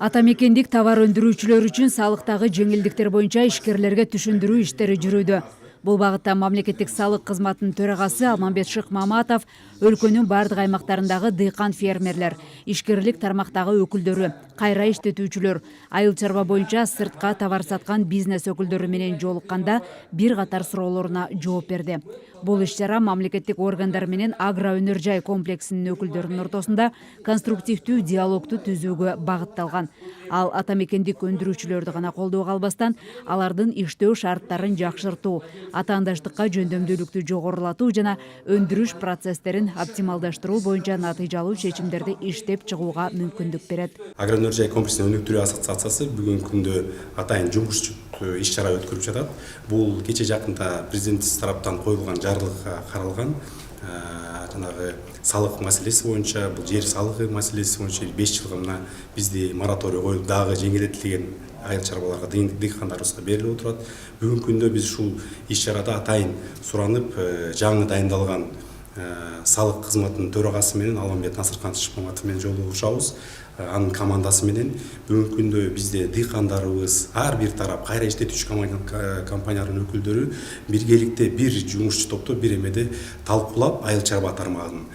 Атамекендик товар өндүрүүчүлөр үчүн салыктагы жеңилдиктер боюнча ишкерлерге түшүндүрүү иштери жүрүүдө. Бул багытта мамлекеттик салык кызматынын төрагасы Алмамбет Шыкмаматов өлкөнүн бардык аймактарындагы дыйкан фермерлер, ишкерлик тармактагы өкүлдөрү, кайра иштетүүчүлөр, айыл чарба боюнча сыртка товар саткан бизнес өкүлдөрү менен жолукканда бир катар суроолоруна жооп берди. Бул иш-чара мамлекеттик органдар менен агро өнөр жай комплексинин өкүлдөрүнүн ортосунда конструктивдүү диалогду түзүүгө багытталган. Ал атамекендик өндүрүүчүлөрдү гана колдоого албастан, алардын иштөө шарттарын жакшыртуу, атаандаштыкка жөндөмдүүлүктү жогорулатуу жана өндүрүш процесстерин оптималдаштыруу боюнча натыйжалуу чечимдерди иштеп чыгууга мүмкүндүк берет. Агро өнөр жай комплексин өнүктүрүү ассоциациясы бүгүнкү күндө атайын жумуш иш-чара өткөрүп жатат. Бул кече жакында президентибиз тараптан коюлган жарлыкка каралган жанагы салык маселеси боюнча, бул жер салыгы маселеси боюнча 5 жылга мына бизде мораторий коюлуп, дагы жеңилдетилген айыл чарбаларга, дыйкандарыбызга берилип отурат. Бүгүнкү күндө биз ушул иш-чарада атайын суранып, жаңы дайындалган салык кызматынын төрагасы менен Алмамбет Насыркан Шыкмаматов менен жолугушабыз. Анын командасы менен бүгүнкү күндө бизде дыйкандарыбыз, ар бир тарап, кайра иштетүүчү компаниялардын өкүлдөрү биргеликте бир жумушчу топто бир эмеде талкуулап айыл чарба тармагын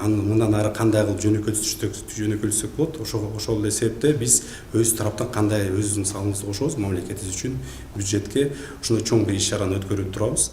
мындан ары кандай кылып жөнөкөлтүрсөк болот, ошол эле себепте биз өз тараптан кандай өзүбүздүн салымыбызды кошобуз мамлекетибиз үчүн бюджетке ушундай чоң бир иш-чараны өткөрүп турабыз.